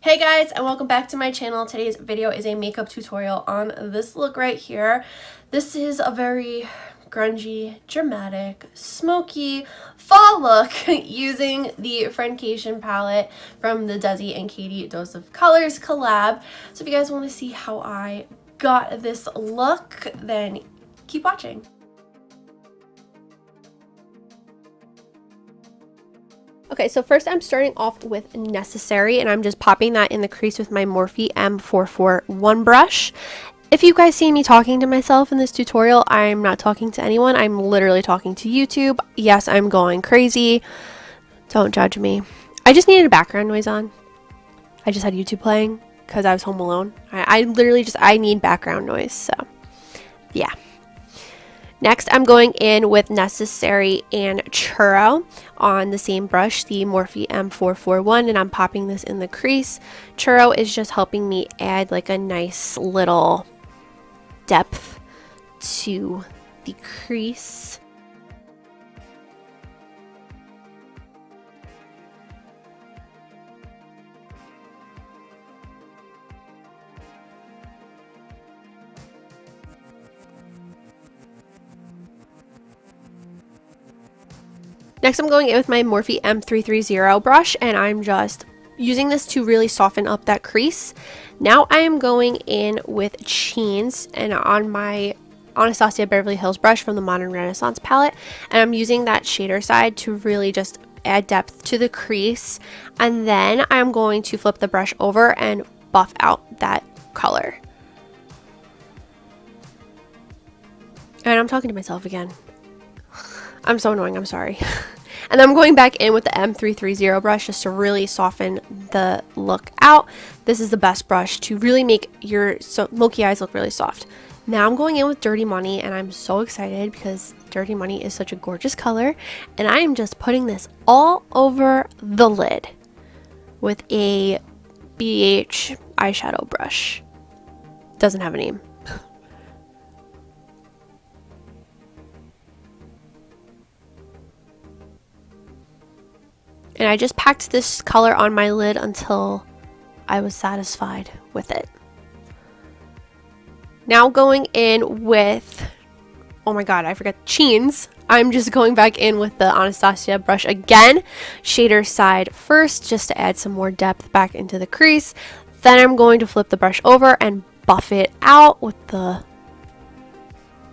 Hey guys, and welcome back to my channel. Today's video is a makeup tutorial on this look right here. This is a very grungy, dramatic, smoky fall look using the Friendcation palette from the Desi and Katy Dose of Colors collab. So if you guys want to see how I got this look, then keep watching. Okay, so first I'm starting off with Necessary, and I'm just popping that in the crease with my Morphe M441 brush. If you guys see me talking to myself in this tutorial, I'm not talking to anyone. I'm literally talking to YouTube. Yes, I'm going crazy. Don't judge me. I just needed a background noise on. I just had YouTube playing because I was home alone. I literally I need background noise, so yeah. Next, I'm going in with Necessary and Churro on the same brush, the Morphe M441, and I'm popping this in the crease. Churro is just helping me add like a nice little depth to the crease. Next, I'm going in with my Morphe M330 brush, and I'm just using this to really soften up that crease. Now I am going in with Cheens and on my Anastasia Beverly Hills brush from the Modern Renaissance palette, and I'm using that shader side to really just add depth to the crease. And then I'm going to flip the brush over and buff out that color. And I'm talking to myself again. I'm so annoying, I'm sorry. And then I'm going back in with the M330 brush just to really soften the look out. This is the best brush to really make your smoky eyes look really soft. Now I'm going in with Dirty Money, and I'm so excited because Dirty Money is such a gorgeous color. And I am just putting this all over the lid with a BH eyeshadow brush. Doesn't have a name. And I just packed this color on my lid until I was satisfied with it. Now going in with, oh my god, I forgot Cheens. I'm just going back in with the Anastasia brush again. Shader side first, just to add some more depth back into the crease. Then I'm going to flip the brush over and buff it out with the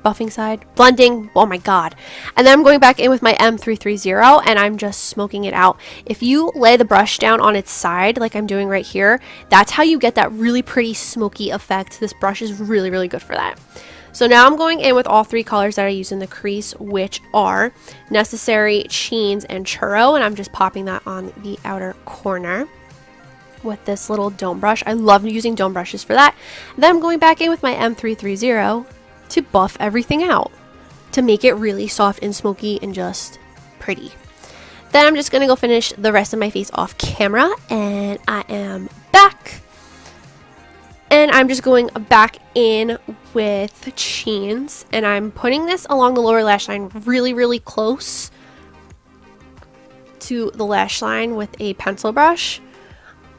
buffing side, blending, oh my god. And then I'm going back in with my M330, and I'm just smoking it out. If you lay the brush down on its side like I'm doing right here, that's how you get that really pretty smoky effect. This brush is really, really good for that. So now I'm going in with all three colors that I use in the crease, which are Necessary, Cheens, and Churro, and I'm just popping that on the outer corner with this little dome brush. I love using dome brushes for that. Then I'm going back in with my M330 to buff everything out to make it really soft and smoky and just pretty. Then I'm just gonna go finish the rest of my face off camera, and I am back. And I'm just going back in with Cheens, and I'm putting this along the lower lash line really, really close to the lash line with a pencil brush.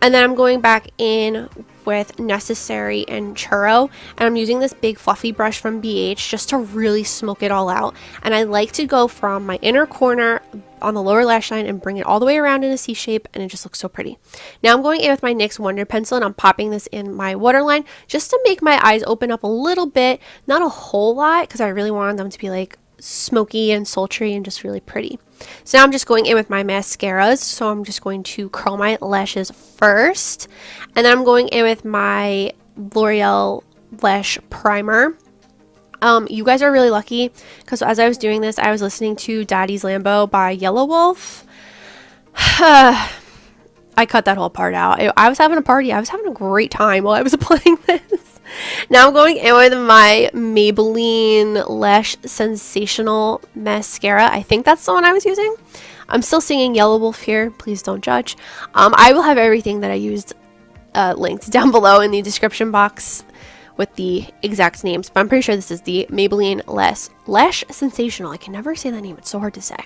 And then I'm going back in with Necessary and Churro, and I'm using this big fluffy brush from BH just to really smoke it all out. And I like to go from my inner corner on the lower lash line and bring it all the way around in a C shape, and it just looks so pretty. Now I'm going in with my NYX Wonder Pencil, and I'm popping this in my waterline just to make my eyes open up a little bit, not a whole lot, because I really wanted them to be like smoky and sultry and just really pretty. So now I'm just going in with my mascaras. So I'm just going to curl my lashes first, and then I'm going in with my L'Oreal Lash Primer. You guys are really lucky because as I was doing this, I was listening to Daddy's Lambo by Yellow Wolf. I cut that whole part out. I was having a party. I was having a great time while I was playing this. Now I'm going in with my Maybelline Lash Sensational Mascara. I think that's the one I was using. I'm still singing Yellow Wolf here. Please don't judge. I will have everything that I used linked down below in the description box with the exact names. But I'm pretty sure this is the Maybelline Lash Sensational. I can never say that name. It's so hard to say.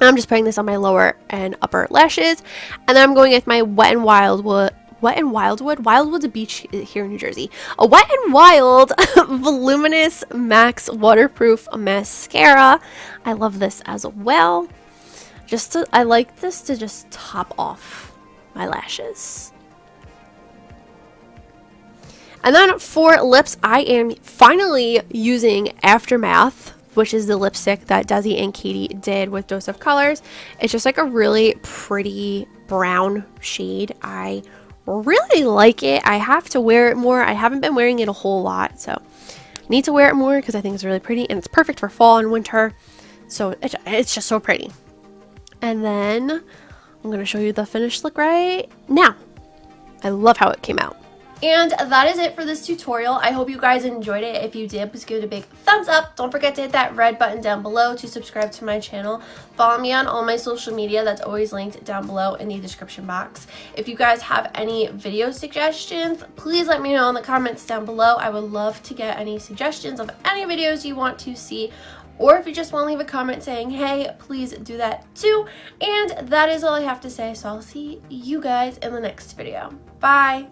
And I'm just putting this on my lower and upper lashes. And then I'm going with my Wet n Wild Wet and Wildwood. Wildwood's a beach here in New Jersey. A Wet and Wild Voluminous Max Waterproof Mascara. I love this as well. I like this to just top off my lashes. And then for lips, I am finally using Aftermath, which is the lipstick that Desi and Katy did with Dose of Colors. It's just like a really pretty brown shade. I really like it. I have to wear it more. I haven't been wearing it a whole lot, so I need to wear it more because I think it's really pretty, and it's perfect for fall and winter. So it's just so pretty. And then I'm going to show you the finished look right now. I love how it came out. And that is it for this tutorial. I hope you guys enjoyed it. If you did, please give it a big thumbs up. Don't forget to hit that red button down below to subscribe to my channel. Follow me on all my social media. That's always linked down below in the description box. If you guys have any video suggestions, please let me know in the comments down below. I would love to get any suggestions of any videos you want to see. Or if you just want to leave a comment saying, hey, please do that too. And that is all I have to say. So I'll see you guys in the next video. Bye.